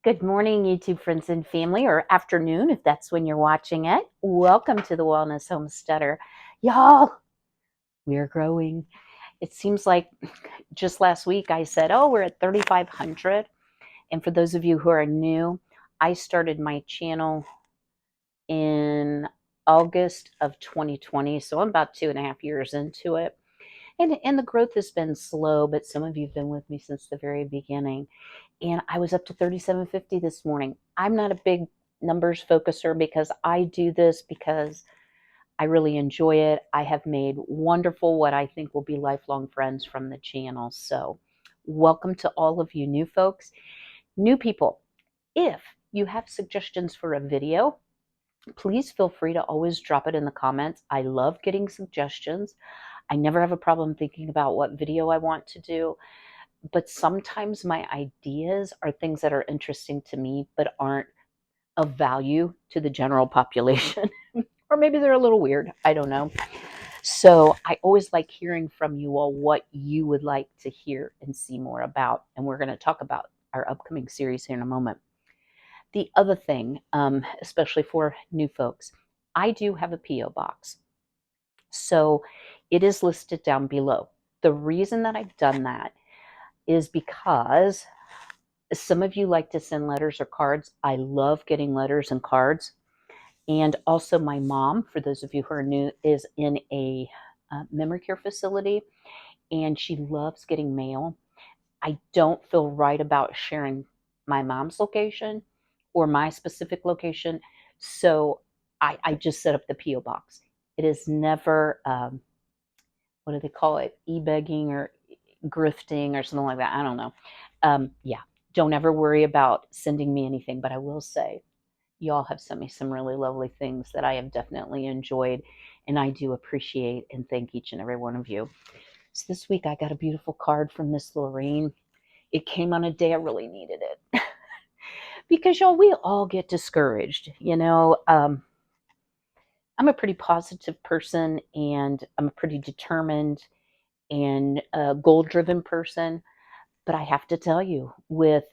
Good morning, YouTube friends and family, or afternoon if that's when you're watching it. Welcome to the Wellness Homesteader. Y'all, we're growing. It seems like just last week I said, oh, we're at 3,500. And for those of you who are new, I started my channel in August of 2020. So I'm about 2.5 years into it. And the growth has been slow, but some of you have been with me since the very beginning. And I was up to 3,750 this morning. I'm not a big numbers focuser because I do this because I really enjoy it. I have made wonderful, what I think will be lifelong friends from the channel. So welcome to all of you new folks, new people. If you have suggestions for a video, please feel free to always drop it in the comments. I love getting suggestions. I never have a problem thinking about what video I want to do, but sometimes my ideas are things that are interesting to me but aren't of value to the general population. Or maybe they're a little weird. I don't know. So I always like hearing from you all what you would like to hear and see more about. And we're going to talk about our upcoming series here in a moment. The other thing, especially for new folks, I do have a P.O. box. So it is listed down below. The reason that I've done that is because some of you like to send letters or cards. I love getting letters and cards. And also my mom, for those of you who are new, is in a memory care facility, and she loves getting mail. I don't feel right about sharing my mom's location or my specific location. So I just set up the P.O. box. It is never, what do they call it? E-begging or grifting or something like that. I don't know. Yeah, don't ever worry about sending me anything, but I will say y'all have sent me some really lovely things that I have definitely enjoyed, and I do appreciate and thank each and every one of you. So this week I got a beautiful card from Miss Lorraine. It came on a day I really needed it. Because y'all, we all get discouraged, I'm a pretty positive person, and I'm a pretty determined and goal-driven person. But I have to tell you, with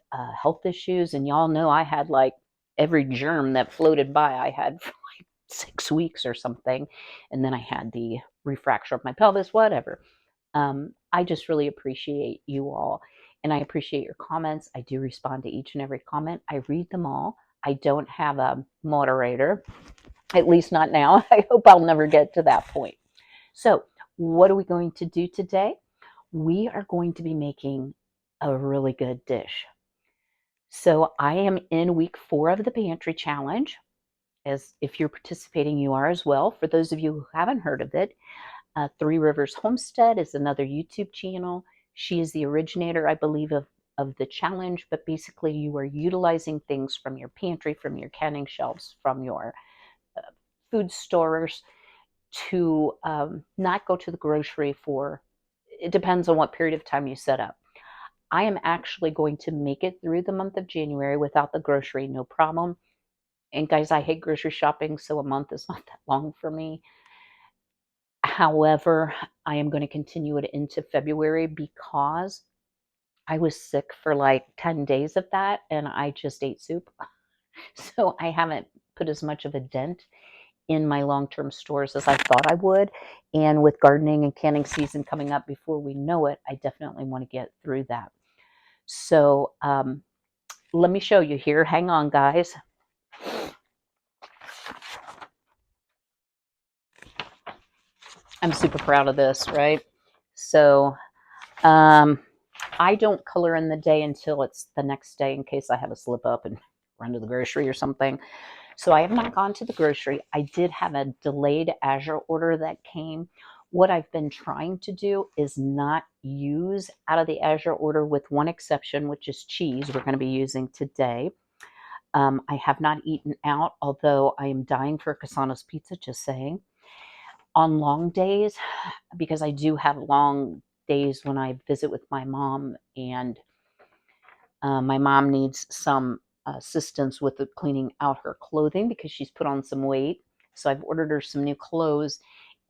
health issues, and y'all know I had like every germ that floated by, I had for like 6 weeks or something. And then I had the refracture of my pelvis, whatever. I just really appreciate you all. And I appreciate your comments. I do respond to each and every comment. I read them all. I don't have a moderator, at least not now. I hope I'll never get to that point. So, what are we going to do today? We are going to be making a really good dish. So I am in week 4 of the pantry challenge. As if you're participating, you are as well. For those of you who haven't heard of it, Three Rivers Homestead is another YouTube channel. She is the originator, I believe, of the challenge, but basically you are utilizing things from your pantry, from your canning shelves, from your food stores to not go to the grocery for, it depends on what period of time you set up. I am actually going to make it through the month of January without the grocery, no problem. And guys, I hate grocery shopping, so a month is not that long for me. However, I am going to continue it into February because I was sick for like 10 days of that and I just ate soup. So I haven't put as much of a dent in my long-term stores as I thought I would. And with gardening and canning season coming up before we know it, I definitely want to get through that. So let me show you here. Hang on, guys. I'm super proud of this, right? So I don't color in the day until it's the next day in case I have a slip up and run to the grocery or something. So I have not gone to the grocery. I did have a delayed Azure order that came. What I've been trying to do is not use out of the Azure order, with one exception, which is cheese we're going to be using today. I have not eaten out, although I am dying for a Casano's pizza, just saying. On long days, because I do have long days when I visit with my mom, and my mom needs some assistance with cleaning out her clothing because she's put on some weight. So I've ordered her some new clothes,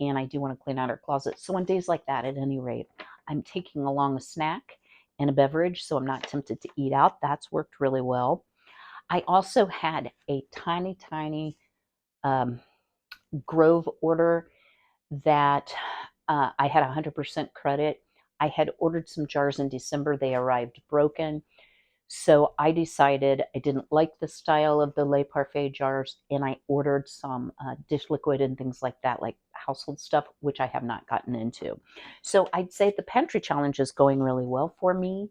and I do want to clean out her closet. So on days like that, at any rate, I'm taking along a snack and a beverage so I'm not tempted to eat out. That's worked really well. I also had a tiny, tiny Grove order that I had 100% credit. I had ordered some jars in December. They arrived broken. So I decided I didn't like the style of the Le Parfait jars, and I ordered some dish liquid and things like that, like household stuff, which I have not gotten into. So I'd say the pantry challenge is going really well for me.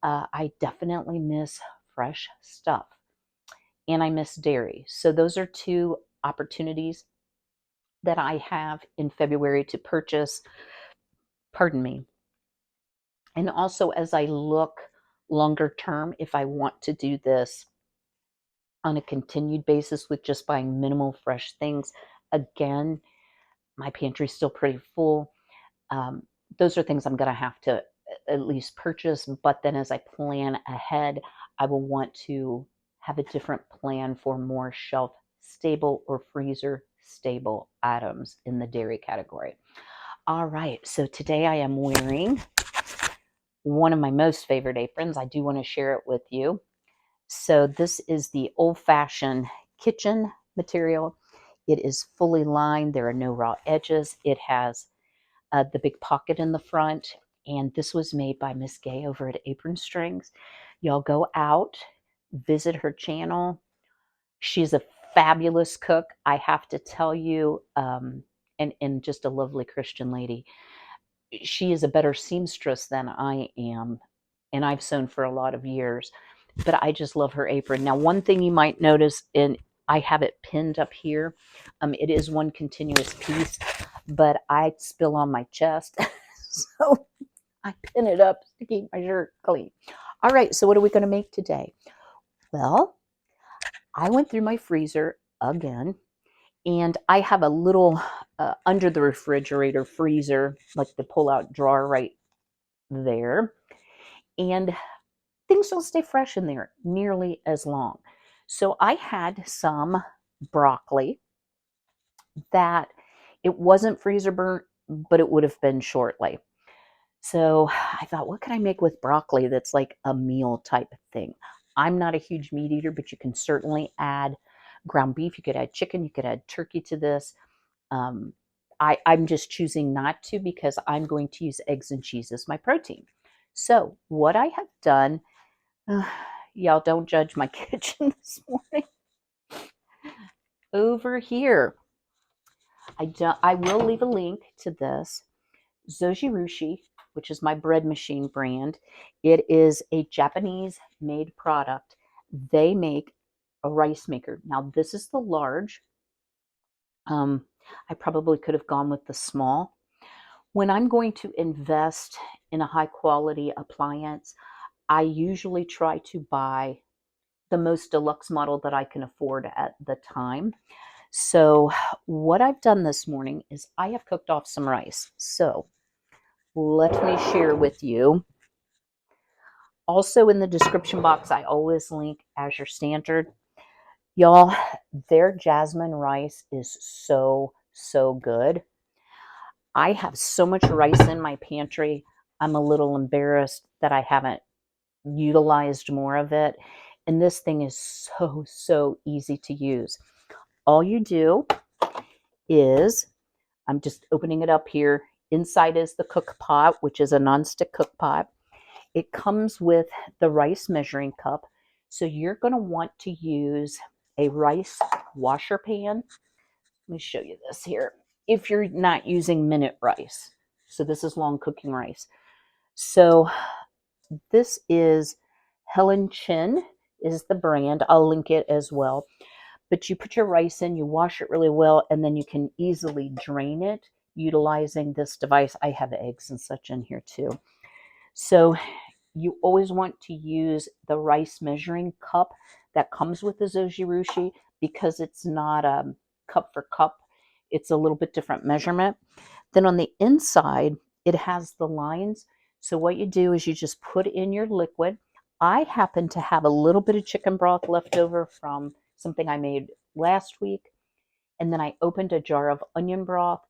I definitely miss fresh stuff, and I miss dairy. So those are two opportunities that I have in February to purchase, pardon me. And also, as I look longer term, if I want to do this on a continued basis with just buying minimal fresh things, again, my pantry's still pretty full. Um, those are things I'm going to have to at least purchase. But then as I plan ahead, I will want to have a different plan for more shelf stable or freezer stable items in the dairy category. All right, so today I am wearing one of my most favorite aprons. I do want to share it with you. So this is the old-fashioned kitchen material. It is fully lined. There are no raw edges. It has the big pocket in the front. And this was made by Miss Gay over at Apron Strings. Y'all go out, visit her channel. She's a fabulous cook, I have to tell you, and just a lovely Christian lady. She is a better seamstress than I am, and I've sewn for a lot of years, but I just love her apron. Now, one thing you might notice, and I have it pinned up here, it is one continuous piece, but I spill on my chest, so I pin it up to keep my shirt clean. All right, so what are we going to make today? Well, I went through my freezer again, and I have a little under the refrigerator freezer, like the pull-out drawer right there. And things don't stay fresh in there nearly as long. So I had some broccoli that it wasn't freezer burnt, but it would have been shortly. So I thought, what can I make with broccoli that's like a meal type of thing? I'm not a huge meat eater, but you can certainly add ground beef. You could add chicken. You could add turkey to this. Um, I'm just choosing not to because I'm going to use eggs and cheese as my protein. So what I have done, y'all don't judge my kitchen this morning. Over here, I will leave a link to this Zojirushi, which is my bread machine brand. It is a Japanese made product. They make a rice maker. Now this is the large. I probably could have gone with the small. When I'm going to invest in a high quality appliance, I usually try to buy the most deluxe model that I can afford at the time. So what I've done this morning is I have cooked off some rice. So let me share with you. Also in the description box, I always link Azure Standard. Y'all, their jasmine rice is so, so good. I have so much rice in my pantry. I'm a little embarrassed that I haven't utilized more of it. And this thing is so, so easy to use. All you do is, I'm just opening it up here. Inside is the cook pot, which is a nonstick cook pot. It comes with the rice measuring cup. So you're going to want to use a rice washer pan. Let me show you this here. If you're not using minute rice. So this is long cooking rice. So this is Helen Chin is the brand. I'll link it as well. But you put your rice in, you wash it really well, and then you can easily drain it utilizing this device. I have eggs and such in here too. So you always want to use the rice measuring cup that comes with the Zojirushi because it's not cup for cup. It's a little bit different measurement. Then on the inside, it has the lines. So what you do is you just put in your liquid. I happen to have a little bit of chicken broth left over from something I made last week. And then I opened a jar of onion broth.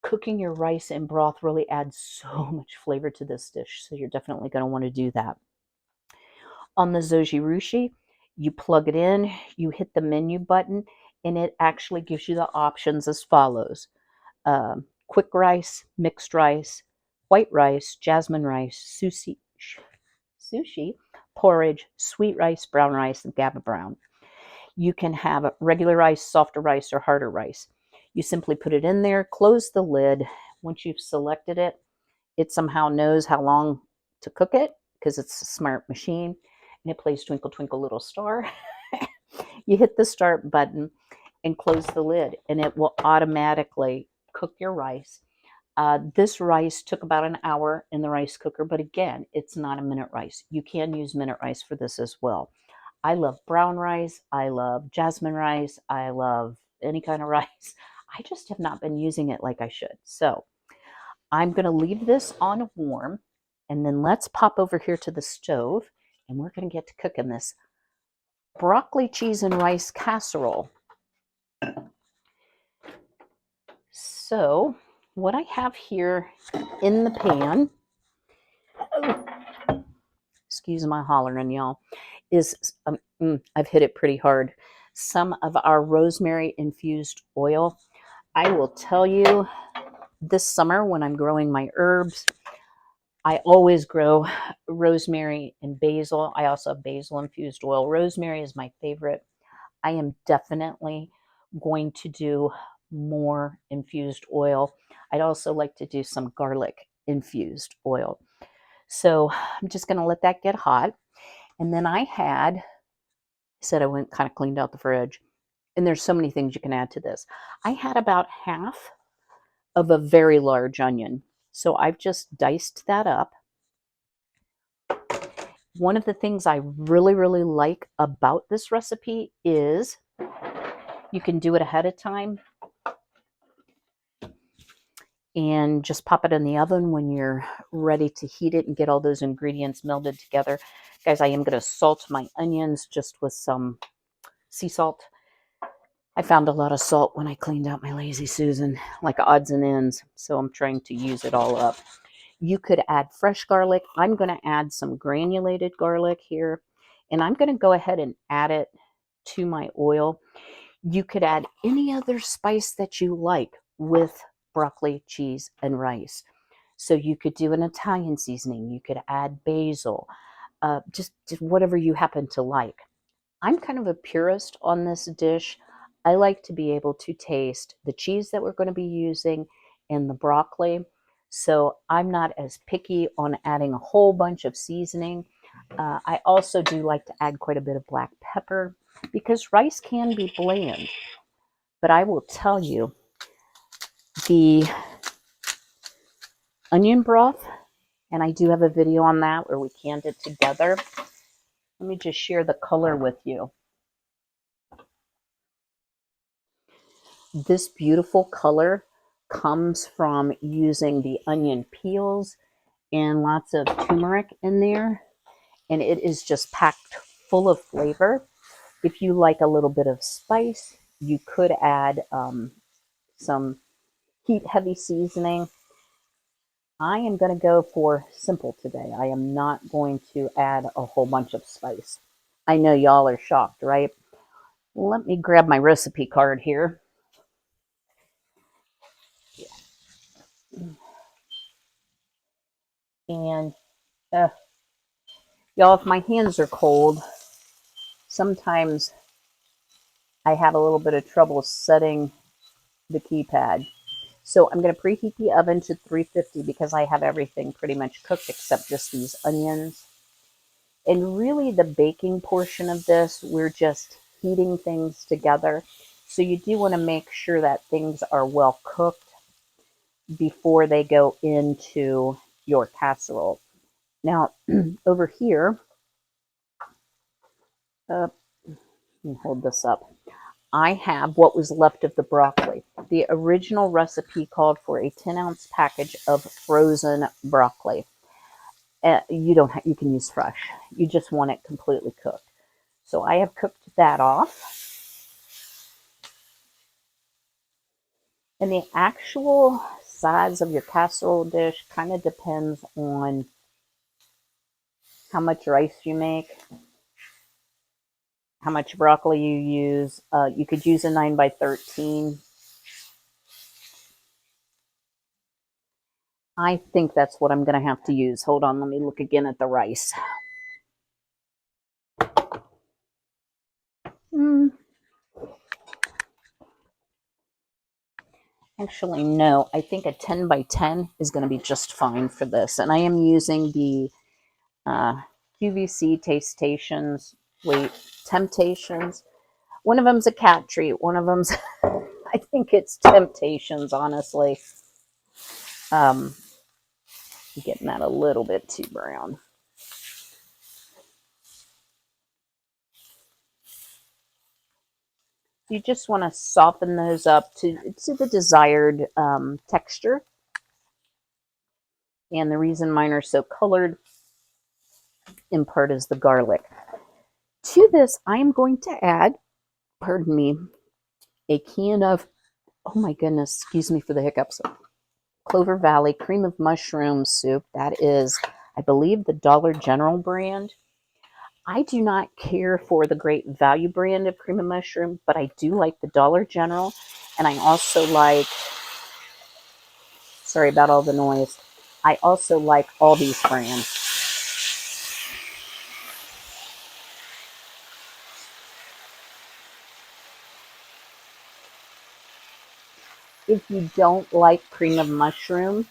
Cooking your rice in broth really adds so much flavor to this dish. So you're definitely going to want to do that. On the Zojirushi, You plug it in, you hit the menu button, and it actually gives you the options as follows. Quick rice, mixed rice, white rice, jasmine rice, sushi, porridge, sweet rice, brown rice, and GABA brown. You can have regular rice, softer rice, or harder rice. You simply put it in there, close the lid. Once you've selected it, it somehow knows how long to cook it because it's a smart machine, and it plays Twinkle Twinkle Little Star. You hit the start button and close the lid, and it will automatically cook your rice. This rice took about an hour in the rice cooker, but again, it's not a minute rice. You can use minute rice for this as well. I love brown rice. I love jasmine rice. I love any kind of rice. I just have not been using it like I should. So I'm going to leave this on warm, and then let's pop over here to the stove, and we're going to get to cooking this broccoli, cheese, and rice casserole. So what I have here in the pan, excuse my hollering, y'all, is, I've hit it pretty hard, some of our rosemary infused oil. I will tell you, this summer when I'm growing my herbs, I always grow rosemary and basil. I also have basil infused oil. Rosemary is my favorite. I am definitely going to do more infused oil. I'd also like to do some garlic infused oil. So I'm just going to let that get hot. And then I said I went kind of cleaned out the fridge. And there's so many things you can add to this. I had about half of a very large onion. So I've just diced that up. One of the things I really, really like about this recipe is you can do it ahead of time and just pop it in the oven when you're ready to heat it and get all those ingredients melded together. Guys, I am going to salt my onions just with some sea salt. I found a lot of salt when I cleaned out my Lazy Susan, like odds and ends, so I'm trying to use it all up. You could add fresh garlic. I'm going to add some granulated garlic here, and I'm going to go ahead and add it to my oil. You could add any other spice that you like with broccoli, cheese, and rice. So you could do an Italian seasoning. You could add basil, just whatever you happen to like. I'm kind of a purist on this dish. I like to be able to taste the cheese that we're going to be using and the broccoli. So I'm not as picky on adding a whole bunch of seasoning. I also do like to add quite a bit of black pepper because rice can be bland. But I will tell you, the onion broth, and I do have a video on that where we canned it together. Let me just share the color with you. This beautiful color comes from using the onion peels and lots of turmeric in there, and it is just packed full of flavor. If you like a little bit of spice, you could add some heat heavy seasoning. I am going to go for simple today. I am not going to add a whole bunch of spice. I know y'all are shocked, right? Let me grab my recipe card here. And y'all, if my hands are cold, sometimes I have a little bit of trouble setting the keypad. So I'm going to preheat the oven to 350 because I have everything pretty much cooked except just these onions. And really the baking portion of this, we're just heating things together. So you do want to make sure that things are well cooked before they go into your casserole. Now, over here, let me hold this up. I have what was left of the broccoli. The original recipe called for a 10-ounce package of frozen broccoli. You can use fresh. You just want it completely cooked. So I have cooked that off. And the actual size of your casserole dish kind of depends on how much rice you make. how much broccoli you use. You could use a 9 by 13. I think that's what I'm going to have to use. Hold on, let me look again at the rice. Actually, no. I think a 10 by 10 is going to be just fine for this. And I am using the QVC Tastations, Temptations. One of them's a cat treat. One of them's, I think it's Temptations, honestly. Getting that a little bit too brown. You just want to soften those up to the desired texture. And the reason mine are so colored, in part, is the garlic. To this, I am going to add, pardon me, a can of, oh my goodness, excuse me for the hiccups, Clover Valley cream of mushroom soup. That is, I believe, the Dollar General brand. I do not care for the Great Value brand of cream of mushroom, but I do like the Dollar General. And I also like, sorry about all the noise, I also like all these brands. If you don't like cream of mushroom,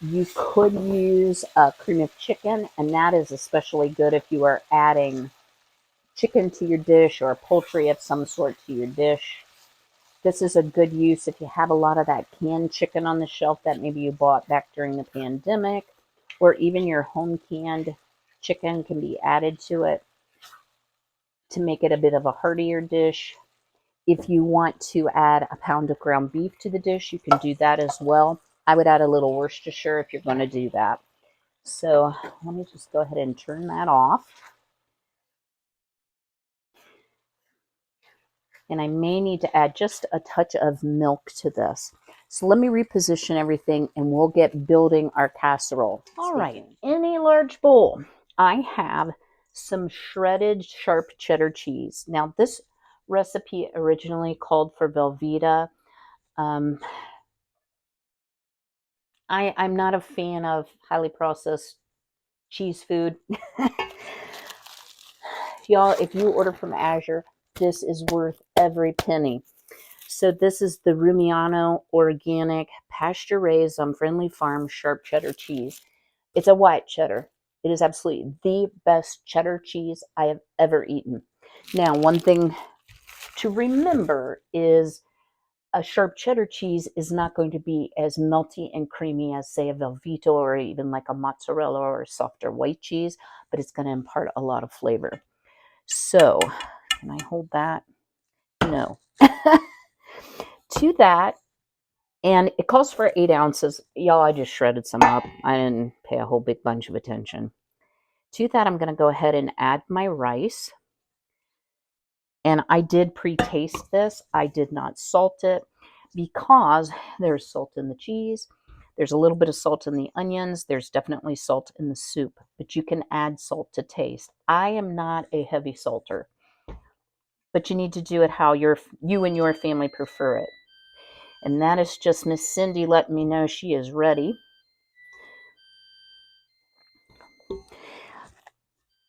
you could use cream of chicken, and that is especially good if you are adding chicken to your dish or poultry of some sort to your dish. This is a good use if you have a lot of that canned chicken on the shelf that maybe you bought back during the pandemic, or even your home canned chicken can be added to it to make it a bit of a heartier dish. If you want to add a pound of ground beef to the dish, you can do that as well. I would add a little Worcestershire if you're going to do that. So let me just go ahead and turn that off. And I may need to add just a touch of milk to this. So let me reposition everything and we'll get building our casserole. All right, in a large bowl, I have some shredded sharp cheddar cheese. Now this recipe originally called for Velveeta. I'm not a fan of highly processed cheese food. Y'all, if you order from Azure, this is worth every penny. So this is the Rumiano Organic Pasture Raised on Friendly Farm Sharp Cheddar Cheese. It's a white cheddar. It is absolutely the best cheddar cheese I have ever eaten. Now, one thing to remember is a sharp cheddar cheese is not going to be as melty and creamy as, say, a Velveeta or even like a mozzarella or a softer white cheese, but it's going to impart a lot of flavor. So, can I hold that? No. To that, and it calls for 8 ounces. Y'all, I just shredded some up. I didn't pay a whole big bunch of attention. To that, I'm going to go ahead and add my rice. And I did pre-taste this. I did not salt it because there's salt in the cheese. There's a little bit of salt in the onions. There's definitely salt in the soup, but you can add salt to taste. I am not a heavy salter, but you need to do it how you and your family prefer it. And that is just Miss Cindy letting me know she is ready.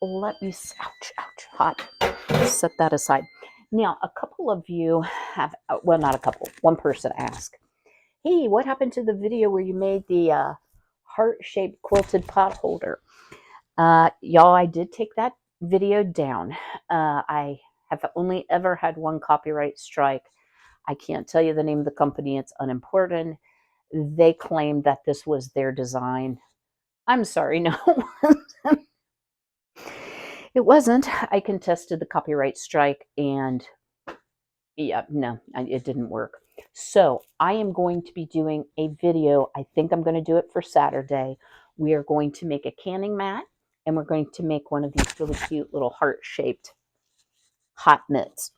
Let me, ouch, hot. Set that aside. Now, a couple of you have, well, not a couple, one person asked, hey, what happened to the video where you made the heart-shaped quilted pot holder? Y'all, I did take that video down. I have only ever had one copyright strike. I can't tell you the name of the company. It's unimportant. They claimed that this was their design. I'm sorry, no. It wasn't. I contested the copyright strike and yeah, no, it didn't work. So I am going to be doing a video. I think I'm going to do it for Saturday. We are going to make a canning mat and we're going to make one of these really cute little heart-shaped hot mitts.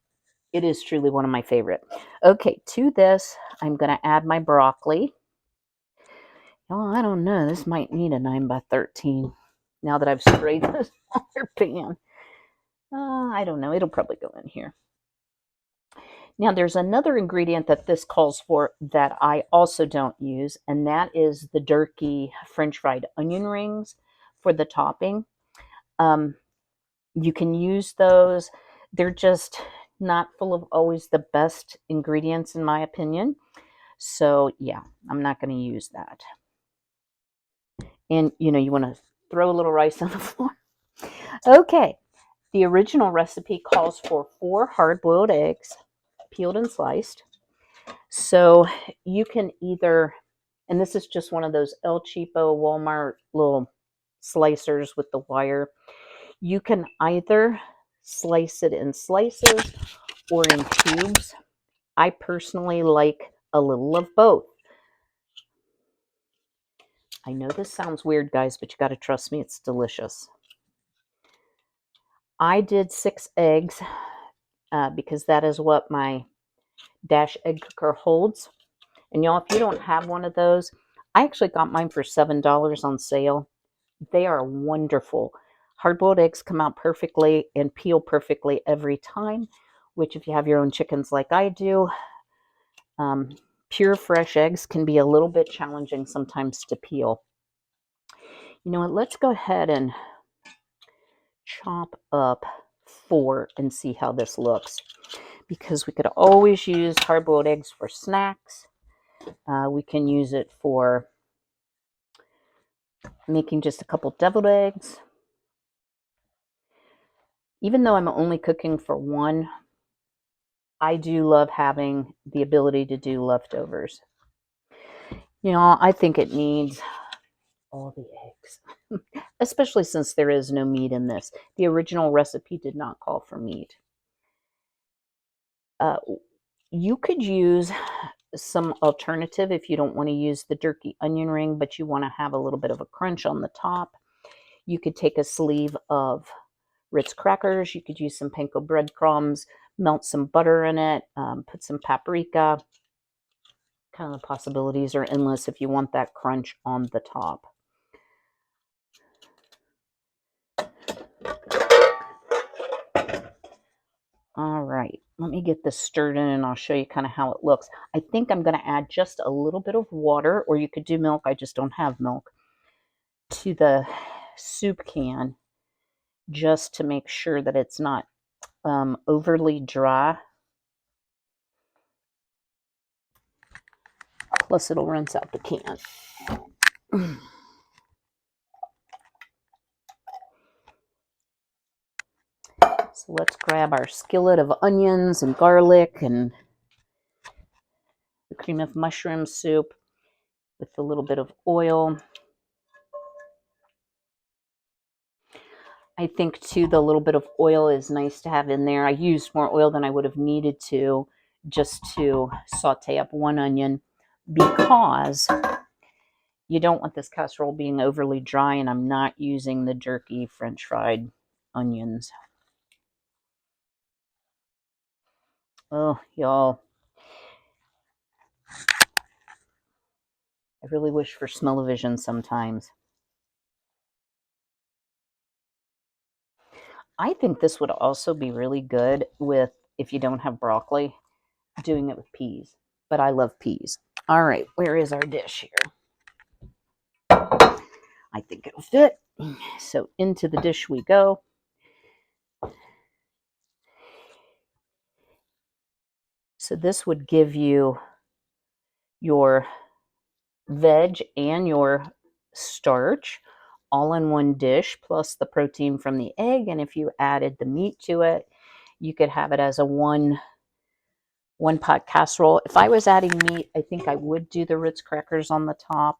It is truly one of my favorite. Okay, to this, I'm going to add my broccoli. Oh, I don't know. This might need a 9 by 13 now that I've sprayed this other pan. I don't know. It'll probably go in here. Now, there's another ingredient that this calls for that I also don't use, and that is the Durkee French fried onion rings for the topping. You can use those. They're just not full of always the best ingredients, in my opinion. So, yeah, I'm not going to use that. And, you want to throw a little rice on the floor. Okay. The original recipe calls for 4 hard-boiled eggs, peeled and sliced. So you can either, and this is just one of those El Cheapo Walmart little slicers with the wire. You can either slice it in slices or in cubes. I personally like a little of both. I know this sounds weird, guys, but you got to trust me, it's delicious. I did 6 eggs because that is what my Dash egg cooker holds. And y'all, if you don't have one of those, I actually got mine for $7 on sale. They are wonderful. Hard-boiled eggs come out perfectly and peel perfectly every time, which if you have your own chickens like I do, pure fresh eggs can be a little bit challenging sometimes to peel. You know what? Let's go ahead and chop up 4 and see how this looks. Because we could always use hard-boiled eggs for snacks. We can use it for making just a couple deviled eggs. Even though I'm only cooking for 1, I do love having the ability to do leftovers. I think it needs all the eggs, especially since there is no meat in this. The original recipe did not call for meat. You could use some alternative if you don't want to use the Durkee onion ring, but you want to have a little bit of a crunch on the top. You could take a sleeve of Ritz crackers. You could use some panko breadcrumbs, melt some butter in it, put some paprika. Kind of the possibilities are endless if you want that crunch on the top. All right, let me get this stirred in and I'll show you kind of how it looks. I think I'm going to add just a little bit of water, or you could do milk. I just don't have milk, to the soup can just to make sure that it's not overly dry. Plus, it'll rinse out the can. So let's grab our skillet of onions and garlic and the cream of mushroom soup with a little bit of oil. I think, too, the little bit of oil is nice to have in there. I used more oil than I would have needed to just to saute up 1 onion because you don't want this casserole being overly dry, and I'm not using the Durkee French fried onions. Oh, y'all. I really wish for smell-o-vision sometimes. I think this would also be really good with, if you don't have broccoli, doing it with peas. But I love peas. All right, where is our dish here? I think it'll fit. So into the dish we go. So this would give you your veg and your starch all in one dish, plus the protein from the egg. And if you added the meat to it, you could have it as a one pot casserole. If I was adding meat, I think I would do the Ritz crackers on the top.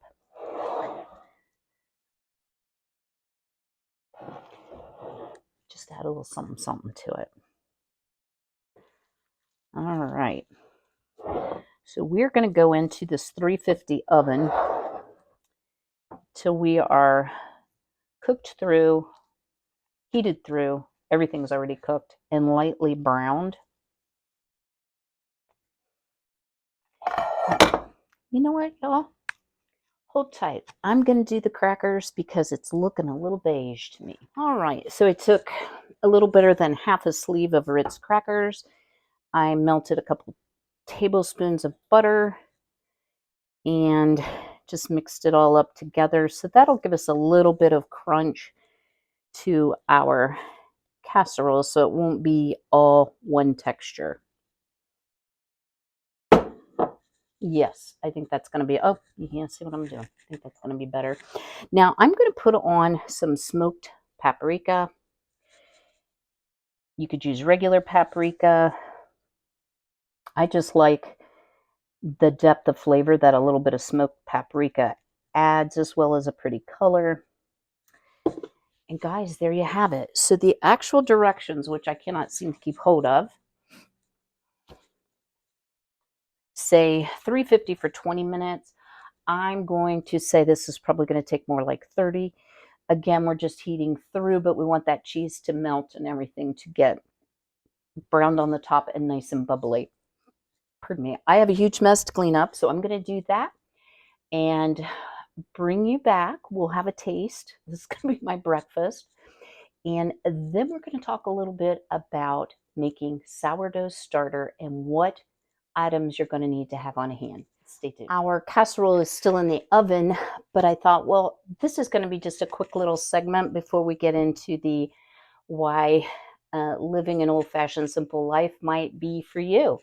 Just add a little something to it. All right. So we're going to go into this 350 oven till we are cooked through, heated through, everything's already cooked, and lightly browned. You know what, y'all? Hold tight. I'm going to do the crackers because it's looking a little beige to me. All right, so I took a little better than half a sleeve of Ritz crackers. I melted a couple tablespoons of butter and just mixed it all up together. So that'll give us a little bit of crunch to our casserole so it won't be all one texture. Yes, I think that's going to be, oh, you can't see what I'm doing. I think that's going to be better. Now I'm going to put on some smoked paprika. You could use regular paprika. I just like the depth of flavor that a little bit of smoked paprika adds, as well as a pretty color. And guys, there you have it. So the actual directions, which I cannot seem to keep hold of, say 350 for 20 minutes. I'm going to say this is probably going to take more like 30. Again, we're just heating through, but we want that cheese to melt and everything to get browned on the top and nice and bubbly. Pardon me. I have a huge mess to clean up, so I'm going to do that and bring you back. We'll have a taste. This is going to be my breakfast. And then we're going to talk a little bit about making sourdough starter and what items you're going to need to have on hand. Stay tuned. Our casserole is still in the oven, but I thought, well, this is going to be just a quick little segment before we get into the why living an old-fashioned simple life might be for you.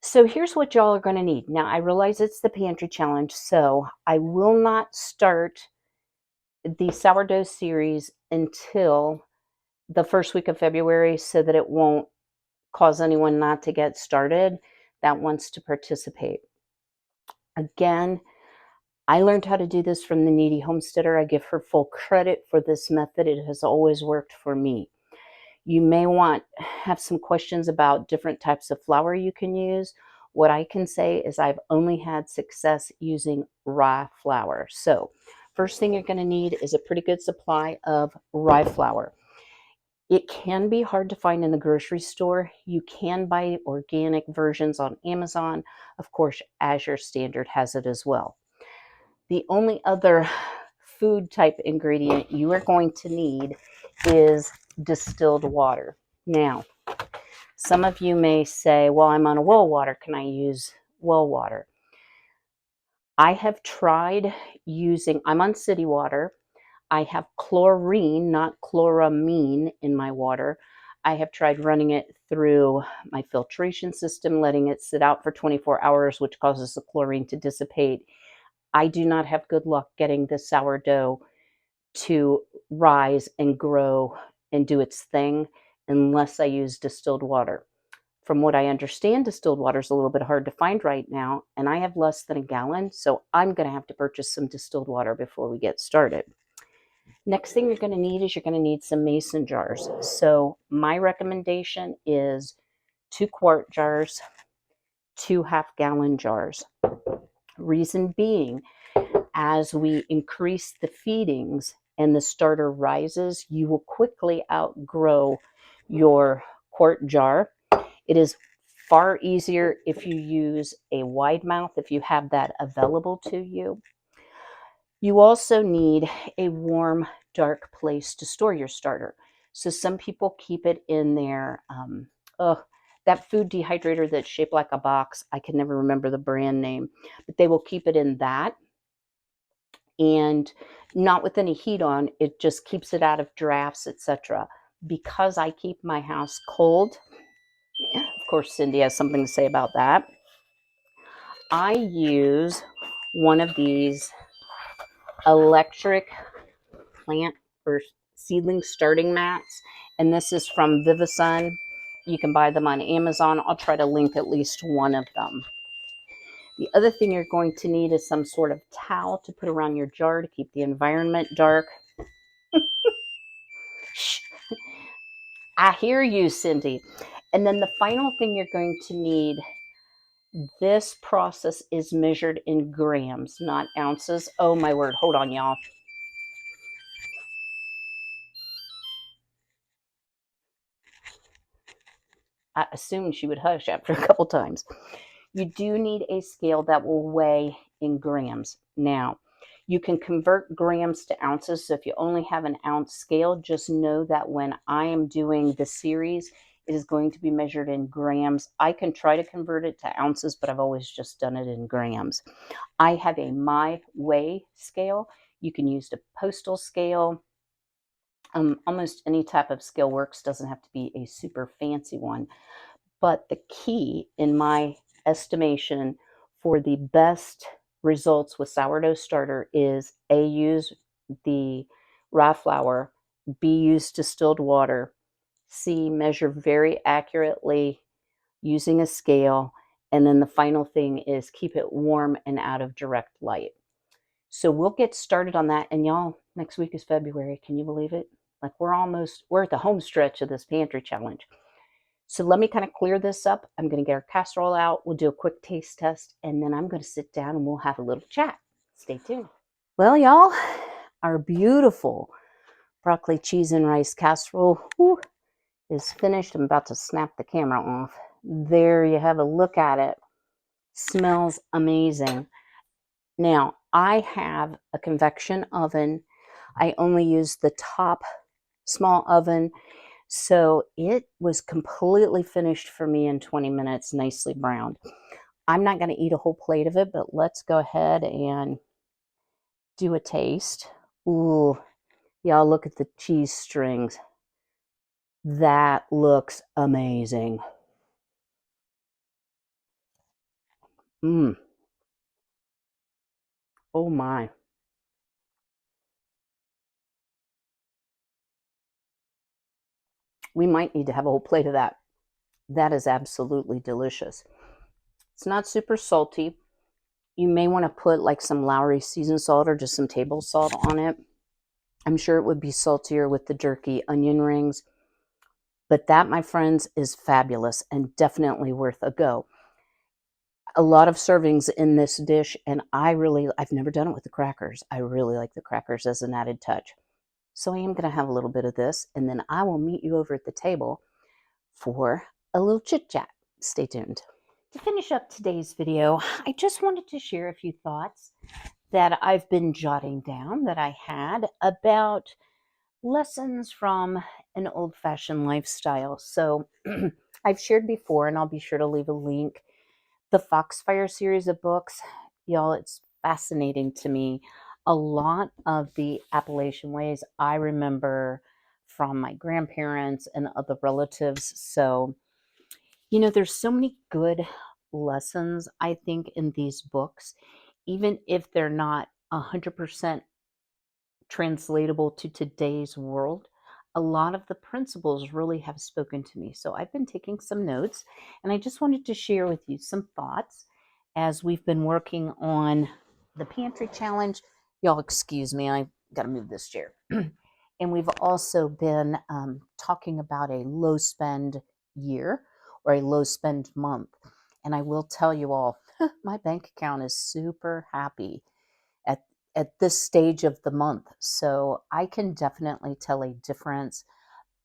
So here's what y'all are going to need. Now, I realize it's the pantry challenge, so I will not start the sourdough series until the first week of February so that it won't cause anyone not to get started that wants to participate. Again, I learned how to do this from the Needy Homesteader. I give her full credit for this method. It has always worked for me. You may have some questions about different types of flour you can use. What I can say is I've only had success using rye flour. So first thing you're going to need is a pretty good supply of rye flour. It can be hard to find in the grocery store. You can buy organic versions on Amazon. Of course, Azure Standard has it as well. The only other food type ingredient you are going to need is distilled water. Now, some of you may say, well, I'm on a well water. Can I use well water? I have tried using, I'm on city water. I have chlorine, not chloramine, in my water. I have tried running it through my filtration system, letting it sit out for 24 hours, which causes the chlorine to dissipate. I do not have good luck getting the sourdough to rise and grow and do its thing unless I use distilled water. From what I understand, distilled water is a little bit hard to find right now, and I have less than a gallon, so I'm going to have to purchase some distilled water before we get started. Next thing you're going to need is you're going to need some mason jars. So my recommendation is 2 quart jars, 2 half-gallon jars. Reason being, as we increase the feedings and the starter rises, you will quickly outgrow your quart jar. It is far easier if you use a wide mouth, if you have that available to you. You also need a warm, dark place to store your starter. So some people keep it in their, that food dehydrator that's shaped like a box. I can never remember the brand name, but they will keep it in that. And not with any heat on, it just keeps it out of drafts, etc. Because I keep my house cold, of course Cindy has something to say about that, I use one of these electric plant or seedling starting mats, and this is from Vivasun. You can buy them on Amazon. I'll try to link at least one of them. The other thing you're going to need is some sort of towel to put around your jar to keep the environment dark. I hear you, Cindy. And then the final thing you're going to need, this process is measured in grams, not ounces. Oh my word, hold on, y'all. I assumed she would hush after a couple times. You do need a scale that will weigh in grams. Now, you can convert grams to ounces. So if you only have an ounce scale, just know that when I am doing the series, it is going to be measured in grams. I can try to convert it to ounces, but I've always just done it in grams. I have a My Weigh scale. You can use the postal scale. Almost any type of scale works, doesn't have to be a super fancy one. But the key, in my estimation, for the best results with sourdough starter is A, use the rye flour, B, use distilled water, C, measure very accurately using a scale, and then the final thing is keep it warm and out of direct light. So we'll get started on that. And y'all, next week is February. Can you believe it? Like we're at the home stretch of this pantry challenge. So let me kind of clear this up. I'm going to get our casserole out. We'll do a quick taste test, and then I'm going to sit down and we'll have a little chat. Stay tuned. Well, y'all, our beautiful broccoli, cheese, and rice casserole is finished. I'm about to snap the camera off. There you have a look at it. Smells amazing. Now, I have a convection oven. I only use the top small oven. So it was completely finished for me in 20 minutes, nicely browned. I'm not going to eat a whole plate of it, but let's go ahead and do a taste. Ooh, y'all look at the cheese strings. That looks amazing. Mmm. Oh my. We might need to have a whole plate of that. That is absolutely delicious. It's not super salty. You may want to put like some Lowry seasoned salt or just some table salt on it. I'm sure it would be saltier with the jerky onion rings. But that, my friends, is fabulous and definitely worth a go. A lot of servings in this dish, and I've never done it with the crackers. I really like the crackers as an added touch. So I am going to have a little bit of this, and then I will meet you over at the table for a little chit chat. Stay tuned. To finish up today's video, I just wanted to share a few thoughts that I've been jotting down that I had about lessons from an old-fashioned lifestyle. So I've shared before, and I'll be sure to leave a link, the Foxfire series of books. Y'all, it's fascinating to me. A lot of the Appalachian ways I remember from my grandparents and other relatives. So, there's so many good lessons, I think, in these books, even if they're not 100% translatable to today's world. A lot of the principles really have spoken to me. So I've been taking some notes, and I just wanted to share with you some thoughts as we've been working on the pantry challenge. Y'all excuse me, I got to move this chair. And we've also been talking about a low spend year or a low spend month. And I will tell you all, my bank account is super happy at this stage of the month. So I can definitely tell a difference,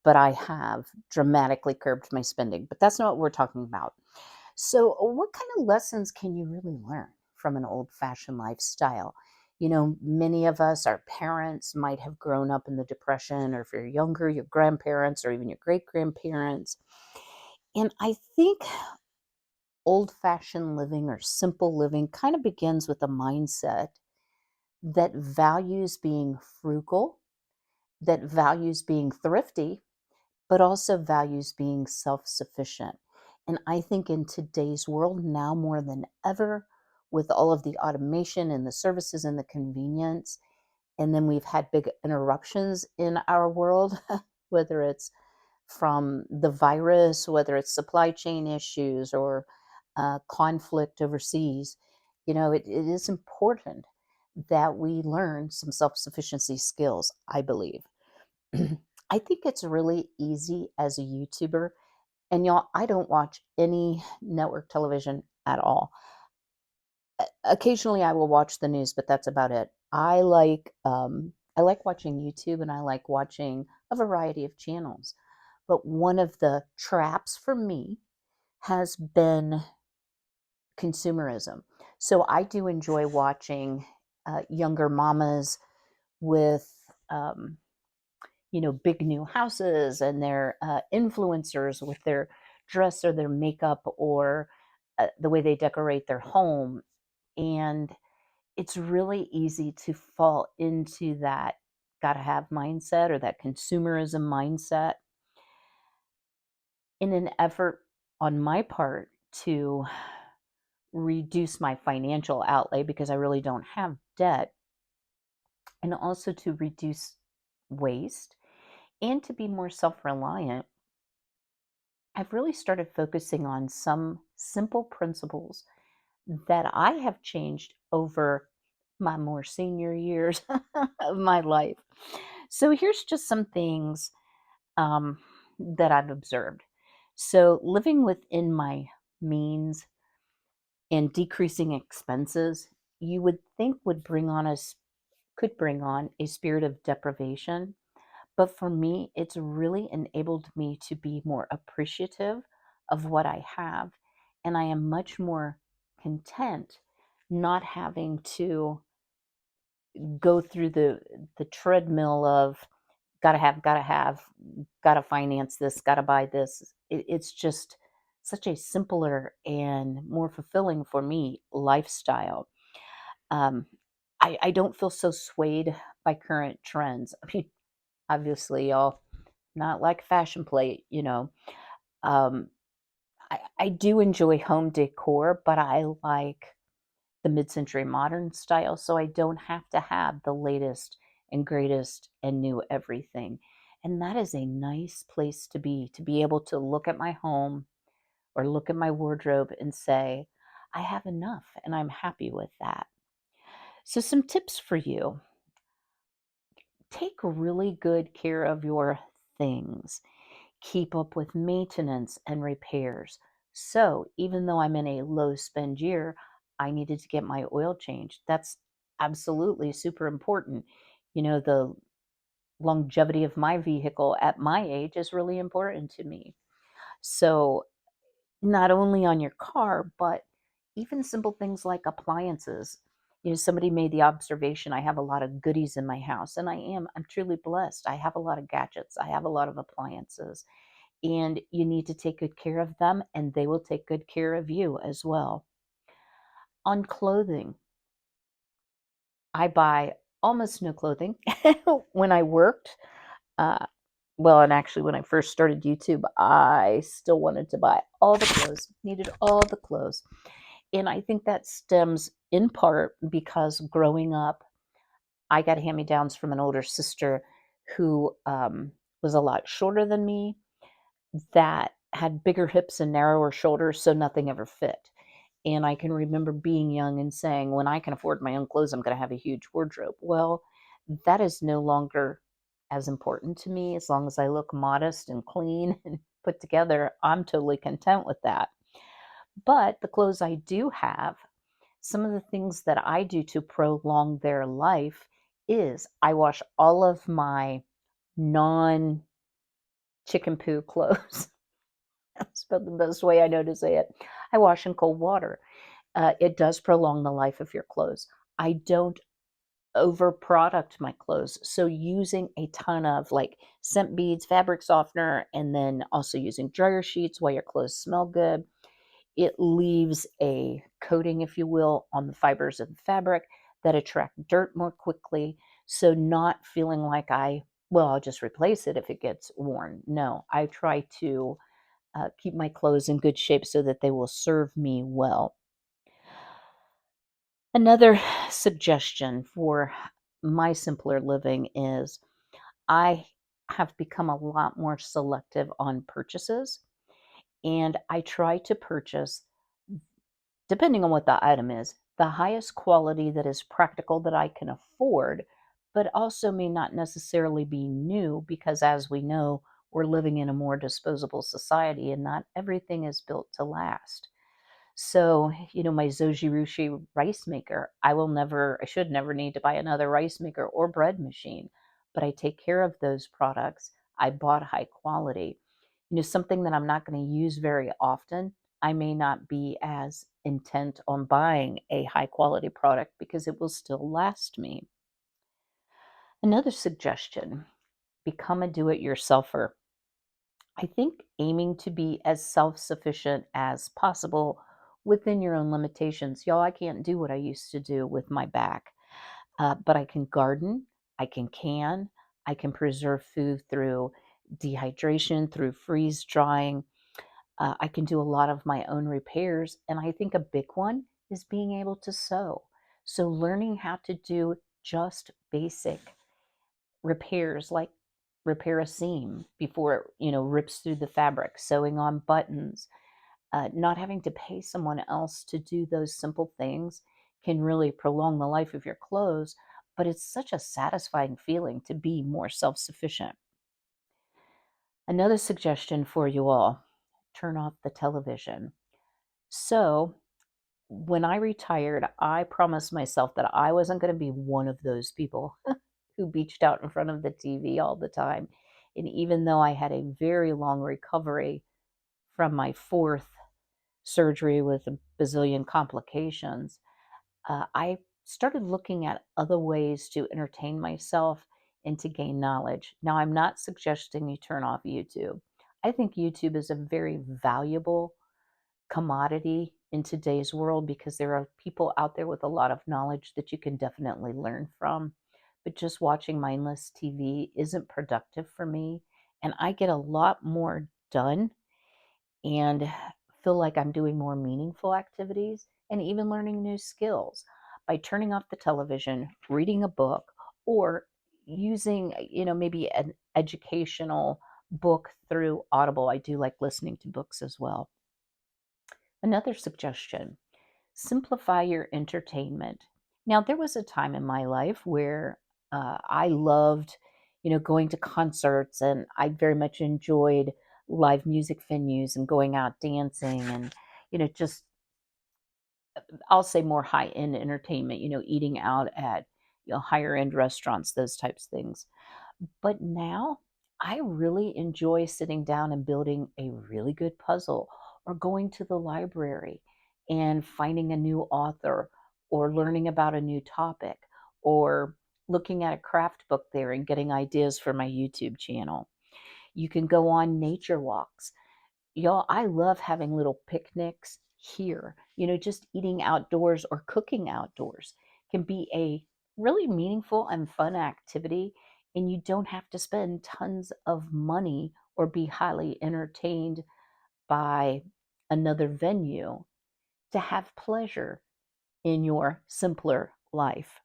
but I have dramatically curbed my spending. But that's not what we're talking about. So what kind of lessons can you really learn from an old-fashioned lifestyle? Many of us, our parents might have grown up in the Depression, or if you're younger, your grandparents or even your great-grandparents. And I think old-fashioned living or simple living kind of begins with a mindset that values being frugal, that values being thrifty, but also values being self-sufficient. And I think in today's world, now more than ever, with all of the automation and the services and the convenience, and then we've had big interruptions in our world, whether it's from the virus, whether it's supply chain issues or conflict overseas, it is important that we learn some self-sufficiency skills, I believe. I think it's really easy as a YouTuber. And y'all, I don't watch any network television at all. Occasionally I will watch the news, but that's about it. I like watching YouTube, and I like watching a variety of channels. But one of the traps for me has been consumerism. So I do enjoy watching younger mamas with, um, big new houses, and their influencers with their dress or their makeup, or the way they decorate their home. And it's really easy to fall into that gotta have mindset, or that consumerism mindset, in an effort on my part to reduce my financial outlay, because I really don't have debt, and also to reduce waste and to be more self reliant. I've really started focusing on some simple principles that I have changed over my more senior years of my life. So here's just some things um, that I've observed. So living within my means and decreasing expenses, you would think would bring on us could bring on a spirit of deprivation. But for me, it's really enabled me to be more appreciative of what I have. And I am much more content not having to go through the treadmill of gotta have, gotta finance this, gotta buy this. It's just such a simpler and more fulfilling for me lifestyle. Um, I don't feel so swayed by current trends. I mean, obviously, y'all, not like fashion plate, Um, I do enjoy home decor, but I like the mid-century modern style, so I don't have to have the latest and greatest and new everything. And that is a nice place to be able to look at my home or look at my wardrobe and say, I have enough and I'm happy with that. So, some tips for you: take really good care of your things, keep up with maintenance and repairs. So, even though I'm in a low spend year, I needed to get my oil changed. That's absolutely super important. The longevity of my vehicle at my age is really important to me. So, not only on your car, but even simple things like appliances. Somebody made the observation, I have a lot of goodies in my house, and I'm truly blessed. I have a lot of gadgets, I have a lot of appliances, and you need to take good care of them, and they will take good care of you as well. On clothing, I buy almost no clothing. When I worked, uh, well, and actually, when I first started YouTube, I still wanted to buy all the clothes, needed all the clothes. And I think that stems in part because growing up, I got hand me downs from an older sister who was a lot shorter than me, that had bigger hips and narrower shoulders, so nothing ever fit. And I can remember being young and saying, when I can afford my own clothes, I'm going to have a huge wardrobe. Well, that is no longer as important to me. As long as I look modest and clean and put together, I'm totally content with that. But the clothes I do have, some of the things that I do to prolong their life is I wash all of my non chicken poo clothes. That's about the best way I know to say it. I wash in cold water. It does prolong the life of your clothes. I don't over product my clothes. So using a ton of like scent beads, fabric softener, and then also using dryer sheets while your clothes smell good. It leaves a coating, if you will, on the fibers of the fabric that attract dirt more quickly. So not feeling like I'll just replace it if it gets worn. No, I try to keep my clothes in good shape so that they will serve me well. Another suggestion for my simpler living is I have become a lot more selective on purchases, and I try to purchase, depending on what the item is, the highest quality that is practical that I can afford, but also may not necessarily be new because, as we know, we're living in a more disposable society and not everything is built to last. So, my Zojirushi rice maker, I should never need to buy another rice maker or bread machine, but I take care of those products. I bought high quality. Something that I'm not going to use very often, I may not be as intent on buying a high quality product because it will still last me. Another suggestion: become a do it yourselfer. I think aiming to be as self sufficient as possible within your own limitations. Y'all, I can't do what I used to do with my back, but I can garden, I can preserve food through dehydration, through freeze drying. I can do a lot of my own repairs. And I think a big one is being able to sew. So, learning how to do just basic repairs, like repair a seam before it, rips through the fabric, sewing on buttons, not having to pay someone else to do those simple things can really prolong the life of your clothes. But it's such a satisfying feeling to be more self sufficient. Another suggestion for you all: turn off the television. So, when I retired, I promised myself that I wasn't going to be one of those people who beached out in front of the TV all the time. And even though I had a very long recovery from my fourth surgery with a bazillion complications, I started looking at other ways to entertain myself and to gain knowledge. Now, I'm not suggesting you turn off YouTube. I think YouTube is a very valuable commodity in today's world because there are people out there with a lot of knowledge that you can definitely learn from. But just watching mindless TV isn't productive for me. And I get a lot more done and feel like I'm doing more meaningful activities and even learning new skills by turning off the television, reading a book, or using, maybe an educational book through Audible. I do like listening to books as well. Another suggestion: simplify your entertainment. Now, there was a time in my life where I loved, going to concerts, and I very much enjoyed live music venues and going out dancing and, just, I'll say more high end entertainment, eating out at, higher end restaurants, those types of things. But now I really enjoy sitting down and building a really good puzzle, or going to the library and finding a new author, or learning about a new topic, or looking at a craft book there and getting ideas for my YouTube channel. You can go on nature walks. Y'all, I love having little picnics here. Just eating outdoors or cooking outdoors can be a really meaningful and fun activity, and you don't have to spend tons of money or be highly entertained by another venue to have pleasure in your simpler life.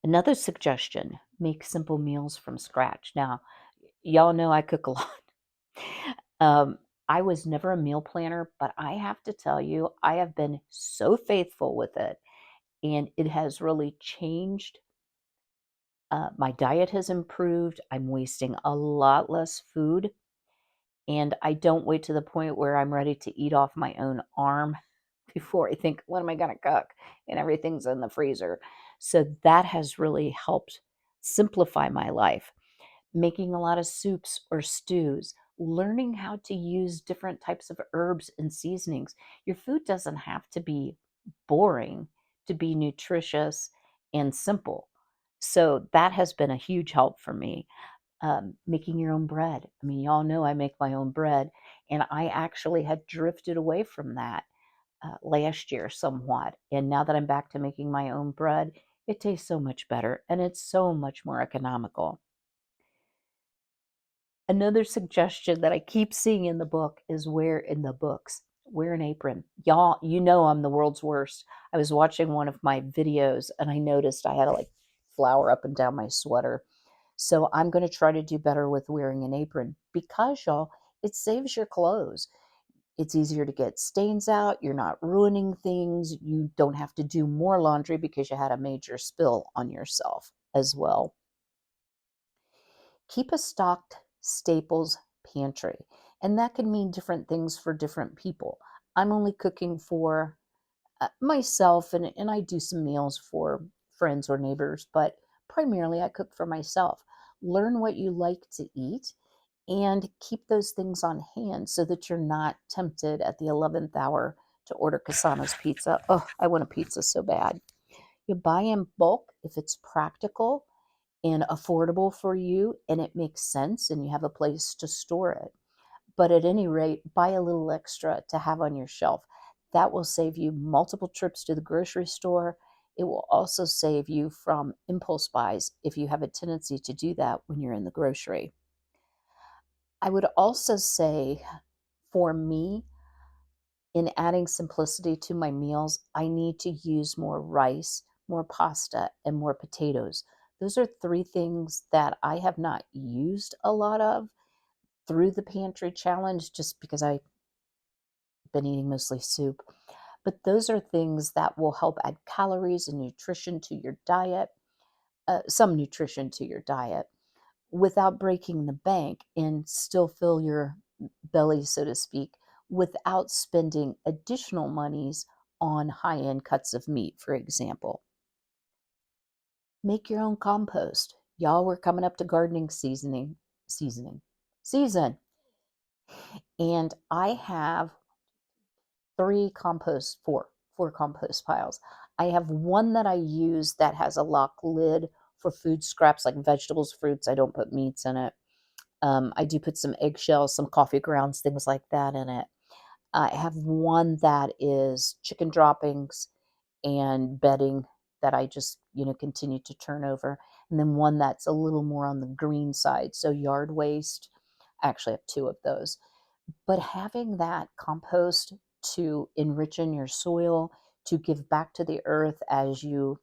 Another suggestion: make simple meals from scratch. Now, y'all know I cook a lot. Um, I was never a meal planner, but I have to tell you, I have been so faithful with it, and it has really changed. My diet has improved. I'm wasting a lot less food, and I don't wait to the point where I'm ready to eat off my own arm before I think, what am I going to cook? And everything's in the freezer. So that has really helped simplify my life. Making a lot of soups or stews, learning how to use different types of herbs and seasonings. Your food doesn't have to be boring to be nutritious and simple. So that has been a huge help for me. Making your own bread. I mean, y'all know I make my own bread, and I actually had drifted away from that last year somewhat. And now that I'm back to making my own bread, it tastes so much better and it's so much more economical. Another suggestion that I keep seeing in the book is wear an apron. Y'all, I'm the world's worst. I was watching one of my videos and I noticed I had to like flour up and down my sweater. So I'm going to try to do better with wearing an apron because, y'all, it saves your clothes. It's easier to get stains out. You're not ruining things. You don't have to do more laundry because you had a major spill on yourself as well. Keep a stocked staples pantry, and that can mean different things for different people. I'm only cooking for myself, and I do some meals for friends or neighbors, but primarily I cook for myself. Learn what you like to eat and keep those things on hand so that you're not tempted at the 11th hour to order Cassano's pizza. Oh, I want a pizza so bad. You buy in bulk if it's practical and affordable for you and it makes sense and you have a place to store it. But at any rate, buy a little extra to have on your shelf. That will save you multiple trips to the grocery store. It will also save you from impulse buys if you have a tendency to do that when you're in the grocery. I would also say for me, in adding simplicity to my meals, I need to use more rice, more pasta, and more potatoes. Those are three things that I have not used a lot of through the pantry challenge just because I've been eating mostly soup. But those are things that will help add calories and nutrition to your diet, some nutrition to your diet, without breaking the bank and still fill your belly, so to speak, without spending additional monies on high end cuts of meat, for example. Make your own compost. Y'all, we're coming up to gardening season. And I have four compost piles. I have one that I use that has a lock lid for food scraps like vegetables, fruits. I don't put meats in it. I do put some eggshells, some coffee grounds, things like that in it. I have one that is chicken droppings and bedding that I just, continue to turn over. And then one that's a little more on the green side, so yard waste. I actually have two of those. But having that compost to enrich in your soil, to give back to the earth as you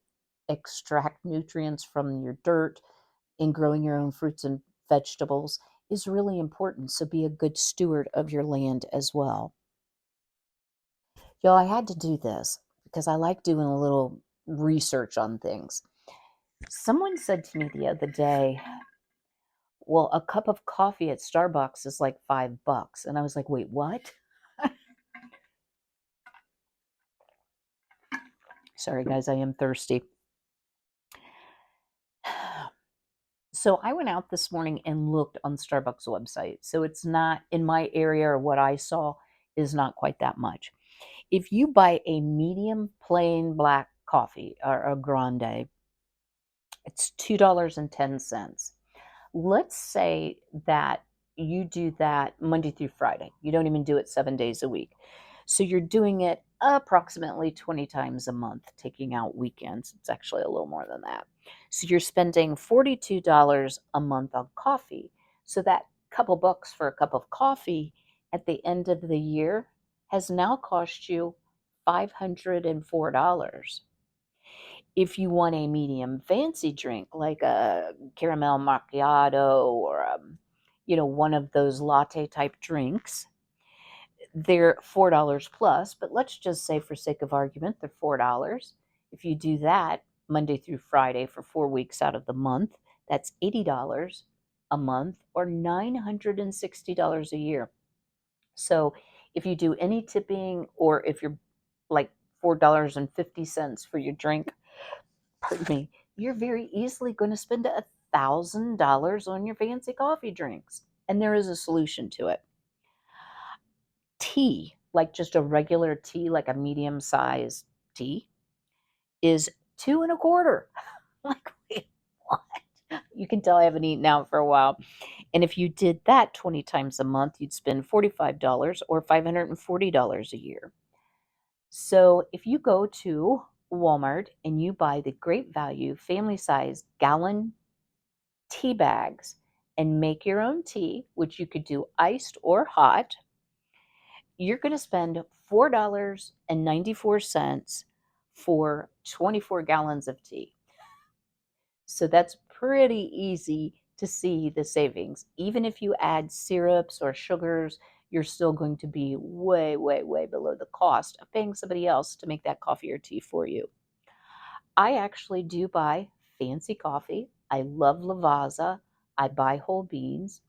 extract nutrients from your dirt in growing your own fruits and vegetables is really important. So be a good steward of your land as well. Y'all, I had to do this because I like doing a little research on things. Someone said to me the other day, well, a cup of coffee at Starbucks is like $5. And I was like, wait, what? Sorry, guys, I am thirsty. So I went out this morning and looked on Starbucks website. So it's not in my area, or what I saw is not quite that much. If you buy a medium plain black coffee or a grande, it's $2.10. Let's say that you do that Monday through Friday. You don't even do it 7 days a week. So you're doing it approximately 20 times a month, taking out weekends. It's actually a little more than that. So you're spending $42 a month on coffee. So that couple bucks for a cup of coffee at the end of the year has now cost you $504. If you want a medium fancy drink like a caramel macchiato or one of those latte type drinks, they're $4 plus, but let's just say for sake of argument they're $4. If you do that Monday through Friday for 4 weeks out of the month, that's $80 a month or $960 a year. So if you do any tipping, or if you're like $4.50 for your drink, pardon me, you're very easily going to spend $1,000 on your fancy coffee drinks. And there is a solution to it. Tea, like just a regular tea, like a medium sized tea, is 2.25. Like, wait, what? You can tell I haven't eaten out for a while. And if you did that 20 times a month, you'd spend $45 or $540 a year. So if you go to Walmart and you buy the great value family size gallon tea bags and make your own tea, which you could do iced or hot, you're going to spend $4.94 for 24 gallons of tea. So that's pretty easy to see the savings. Even if you add syrups or sugars, you're still going to be way, way, way below the cost of paying somebody else to make that coffee or tea for you. I actually do buy fancy coffee. I love Lavazza. I buy whole beans.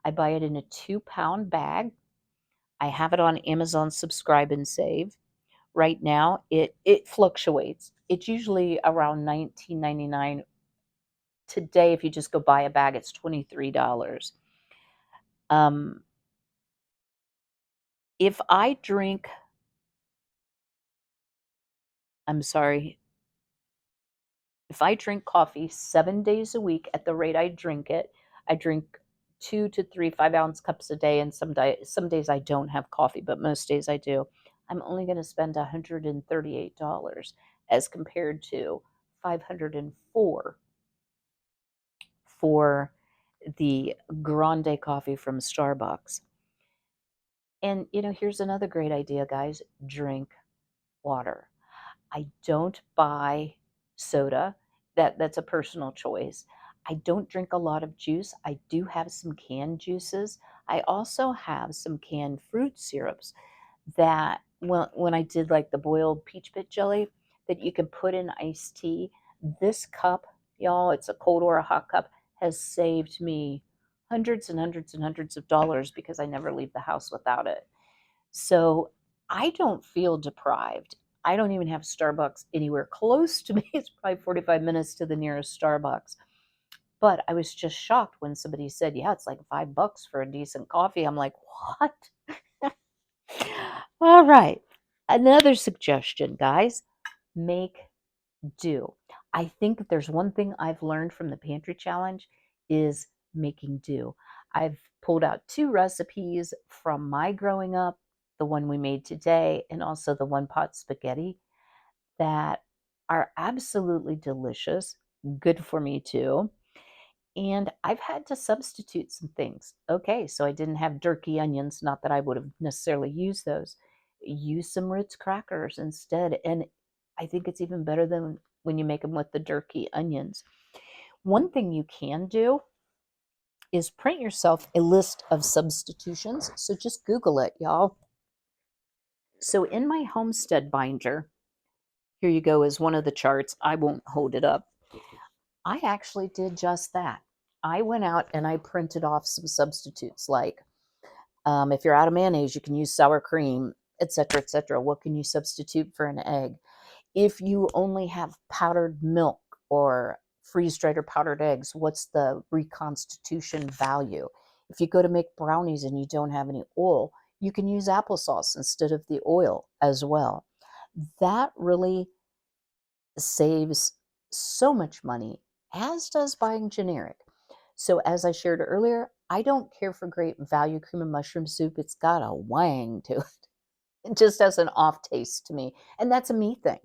I buy it in a 2-pound bag. I have it on Amazon Subscribe and Save. Right now, it fluctuates. It's usually around $19.99. Today, if you just go buy a bag, it's $23. Um, if I drink, I'm sorry, if I drink coffee 7 days a week at the rate I drink it, I drink 2 to 3 5-ounce cups a day, and some days I don't have coffee, but most days I do. I'm only going to spend $138 as compared to 504 for the grande coffee from Starbucks. And here's another great idea, guys. Drink water. I don't buy soda. That's a personal choice. I don't drink a lot of juice. I do have some canned juices. I also have some canned fruit syrups that when I did like the boiled peach pit jelly that you can put in iced tea. This cup, y'all, it's a cold or a hot cup, has saved me hundreds and hundreds and hundreds of dollars because I never leave the house without it. So I don't feel deprived. I don't even have Starbucks anywhere close to me. It's probably 45 minutes to the nearest Starbucks. But I was just shocked when somebody said, yeah, it's like $5 for a decent coffee. I'm like, what? All right. Another suggestion, guys, make do. I think if there's one thing I've learned from the pantry challenge is making do. I've pulled out two recipes from my growing up, the one we made today and also the one pot spaghetti that are absolutely delicious, good for me too. And I've had to substitute some things. Okay, so I didn't have jerky onions, not that I would have necessarily used those. Use some Ritz crackers instead. And I think it's even better than when you make them with the jerky onions. One thing you can do is print yourself a list of substitutions. So just Google it, y'all. So in my homestead binder, here you go, is one of the charts. I won't hold it up. I actually did just that. I went out and I printed off some substitutes like if you're out of mayonnaise, you can use sour cream, etc., etc. What can you substitute for an egg? If you only have powdered milk or freeze-dried or powdered eggs, what's the reconstitution value? If you go to make brownies and you don't have any oil, you can use applesauce instead of the oil as well. That really saves so much money, as does buying generic. So, as I shared earlier, I don't care for great value cream and mushroom soup. It's got a wang to it. It just has an off taste to me. And that's a me thing.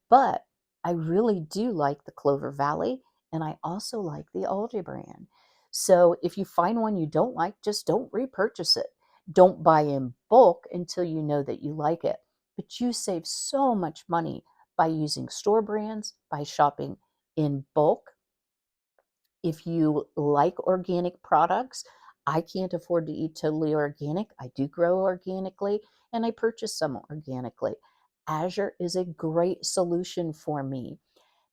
But I really do like the Clover Valley, and I also like the Aldi brand. So if you find one you don't like, just don't repurchase it. Don't buy in bulk until you know that you like it. But you save so much money by using store brands, by shopping in bulk. If you like organic products, I can't afford to eat totally organic. I do grow organically and I purchase some organically. Azure is a great solution for me.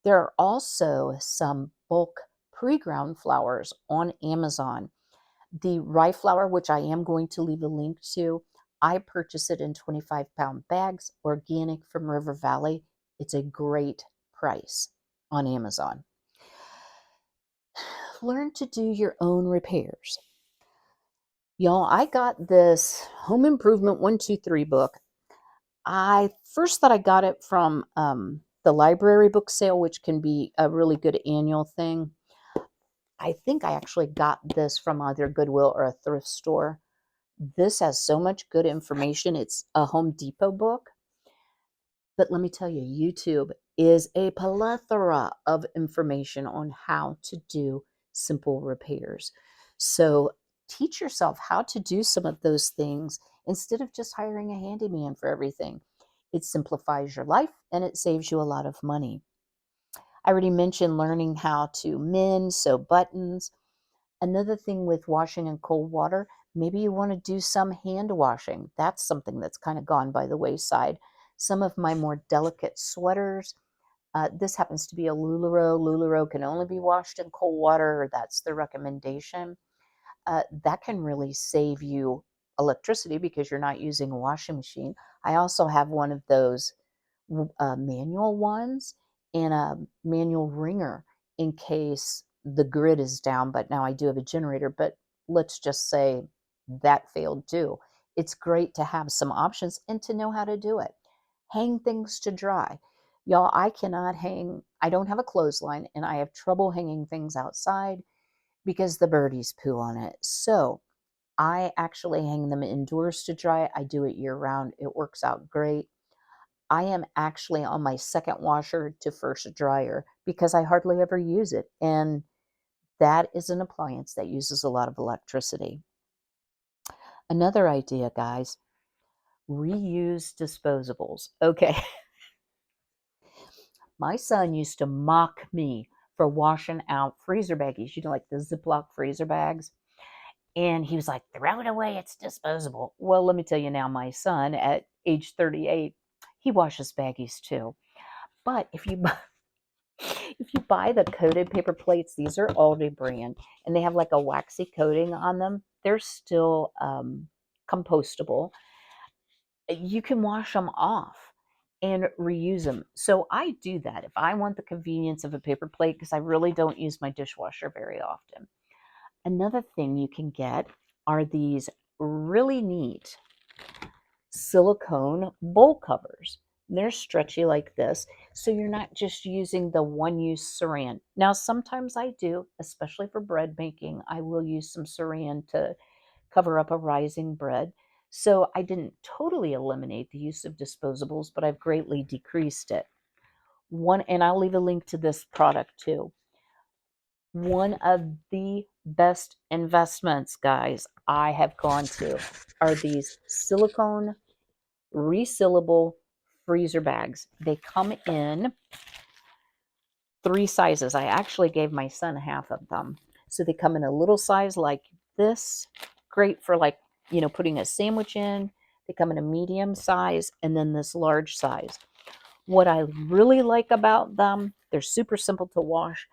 There are also some bulk pre-ground flours on Amazon. The rye flour, which I am going to leave a link to, I purchase it in 25-pound bags, organic from River Valley. It's a great price on Amazon. Learn to do your own repairs. Y'all, I got this Home Improvement 1, 2, 3 book. I first thought I got it from the library book sale, which can be a really good annual thing. I think I actually got this from either Goodwill or a thrift store. This has so much good information. It's a Home Depot book. But let me tell you, YouTube is a plethora of information on how to do simple repairs. So teach yourself how to do some of those things instead of just hiring a handyman for everything. It simplifies your life and it saves you a lot of money. I already mentioned learning how to mend, sew buttons. Another thing with washing in cold water, maybe you want to do some hand washing. That's something that's kind of gone by the wayside. Some of my more delicate sweaters, this happens to be a LuLaRoe. LuLaRoe can only be washed in cold water. That's the recommendation. That can really save you electricity because you're not using a washing machine. I also have one of those manual ones and a manual wringer in case the grid is down, but now I do have a generator. But let's just say that failed too. It's great to have some options and to know how to do it. Hang things to dry. Y'all, I cannot hang, I don't have a clothesline and I have trouble hanging things outside because the birdies poo on it. So I actually hang them indoors to dry. I do it year round. It works out great. I am actually on my second washer to first dryer because I hardly ever use it. And that is an appliance that uses a lot of electricity. Another idea, guys, reuse disposables. Okay, my son used to mock me for washing out freezer baggies, like the Ziploc freezer bags. And he was like, throw it away, it's disposable. Well, let me tell you now, my son at age 38, he washes baggies too. But if you buy the coated paper plates, these are Aldi brand, and they have like a waxy coating on them. They're still compostable. You can wash them off and reuse them. So I do that if I want the convenience of a paper plate because I really don't use my dishwasher very often. Another thing you can get are these really neat silicone bowl covers. They're stretchy like this, so you're not just using the one-use saran. Now, sometimes I do, especially for bread making, I will use some saran to cover up a rising bread. So I didn't totally eliminate the use of disposables, but I've greatly decreased it. And I'll leave a link to this product too. One of the best investments, guys, I have gone to are these silicone resealable freezer bags. They come in 3 sizes. I actually gave my son half of them. So they come in a little size like this, great for like, putting a sandwich in. They come in a medium size and then this large size. What I really like about them, they're super simple to wash.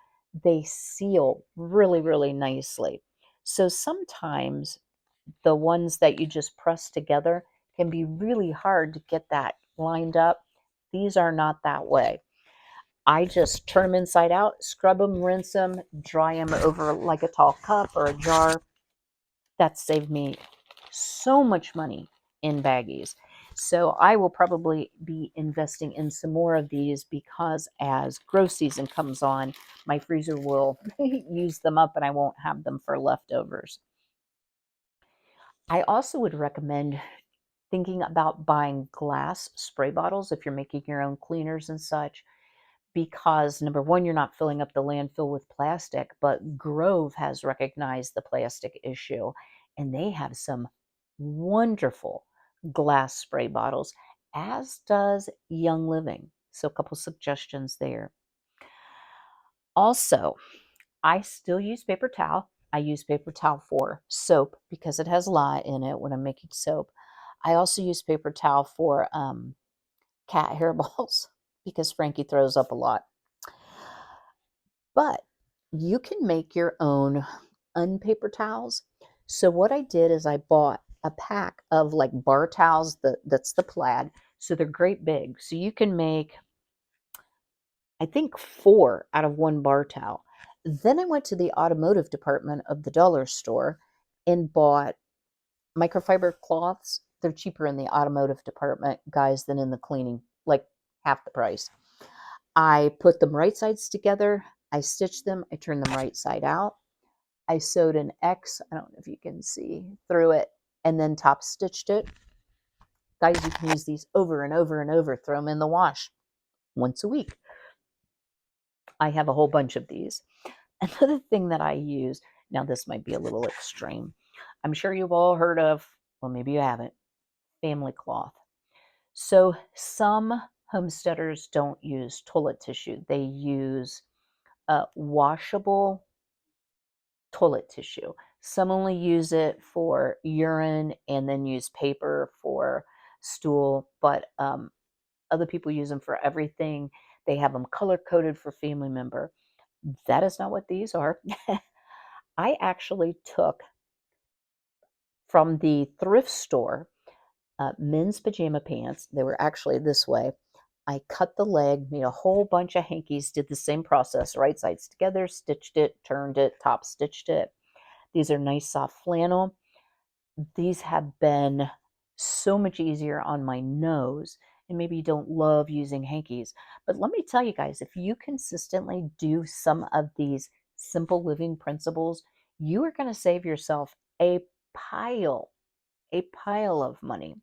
They seal really, really nicely. So sometimes the ones that you just press together can be really hard to get that lined up. These are not that way. I just turn them inside out, scrub them, rinse them, dry them over like a tall cup or a jar. That saved me so much money in baggies. So I will probably be investing in some more of these because as grow season comes on, my freezer will use them up and I won't have them for leftovers. I also would recommend thinking about buying glass spray bottles if you're making your own cleaners and such, because number one, you're not filling up the landfill with plastic, but Grove has recognized the plastic issue and they have some wonderful glass spray bottles, as does Young Living. So a couple suggestions there. Also, I still use paper towel. I use paper towel for soap because it has lye in it when I'm making soap. I also use paper towel for cat hairballs because Frankie throws up a lot. But you can make your own unpaper towels. So what I did is I bought a pack of like bar towels that's the plaid. So they're great big. So you can make, I think, 4 out of one bar towel. Then I went to the automotive department of the dollar store and bought microfiber cloths. They're cheaper in the automotive department, guys, than in the cleaning, like half the price. I put them right sides together. I stitched them. I turned them right side out. I sewed an X, I don't know if you can see, through it, and then top stitched it. Guys, you can use these over and over and over. Throw them in the wash once a week. I have a whole bunch of these. Another thing that I use, now this might be a little extreme. I'm sure you've all heard of, well, maybe you haven't, family cloth. So some homesteaders don't use toilet tissue. They use washable toilet tissue. Some only use it for urine and then use paper for stool, but other people use them for everything. They have them color coded for family member. That is not what these are. I actually took from the thrift store men's pajama pants. They were actually this way. I cut the leg, made a whole bunch of hankies, did the same process, right sides together, stitched it, turned it, top stitched it. These are nice soft flannel. These have been so much easier on my nose, and maybe you don't love using hankies. But let me tell you guys, if you consistently do some of these simple living principles, you are going to save yourself pile, a pile of money.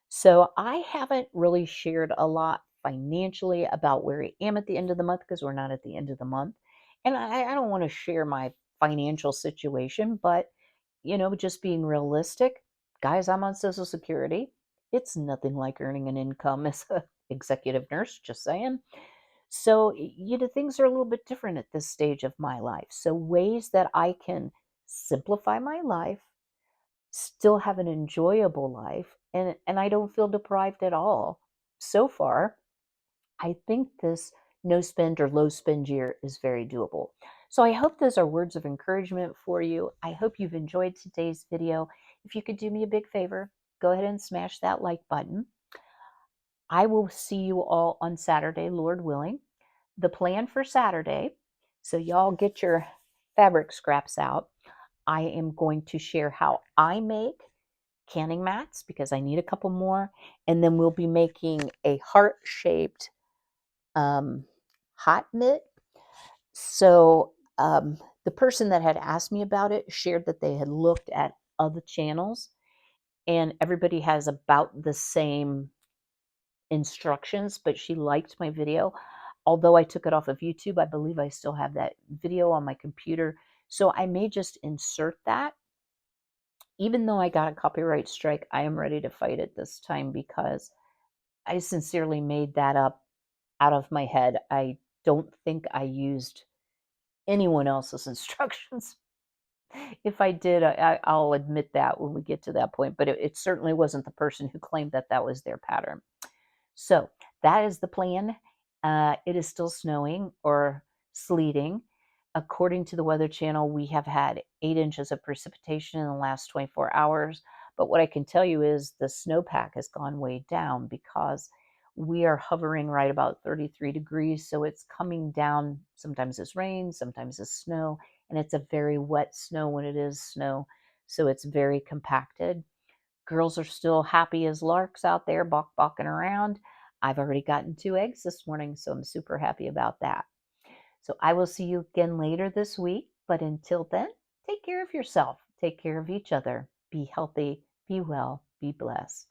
So I haven't really shared a lot financially about where I am at the end of the month because we're not at the end of the month. And I don't want to share my financial situation, but just being realistic, guys, I'm on Social Security. It's nothing like earning an income as a executive nurse, just saying. So, things are a little bit different at this stage of my life. So, ways that I can simplify my life, still have an enjoyable life, and I don't feel deprived at all. So far, I think this no spend or low spend year is very doable. So I hope those are words of encouragement for you. I hope you've enjoyed today's video. If you could do me a big favor, go ahead and smash that like button. I will see you all on Saturday, Lord willing. The plan for Saturday, so y'all get your fabric scraps out. I am going to share how I make canning mats because I need a couple more. And then we'll be making a heart-shaped hot mitt. So the person that had asked me about it shared that they had looked at other channels and everybody has about the same instructions, but she liked my video. Although I took it off of YouTube, I believe I still have that video on my computer. So I may just insert that. Even though I got a copyright strike, I am ready to fight it this time because I sincerely made that up out of my head. I don't think I used anyone else's instructions. If I did, I'll admit that when we get to that point, but it certainly wasn't the person who claimed that that was their pattern. So that is the plan. It is still snowing or sleeting. According to the Weather Channel, we have had 8 inches of precipitation in the last 24 hours. But what I can tell you is the snowpack has gone way down because we are hovering right about 33 degrees. So it's coming down. Sometimes it's rain, sometimes it's snow, and it's a very wet snow when it is snow. So it's very compacted. Girls are still happy as larks out there, balking around. I've already gotten 2 eggs this morning, so I'm super happy about that. So I will see you again later this week. But until then, take care of yourself. Take care of each other. Be healthy, be well, be blessed.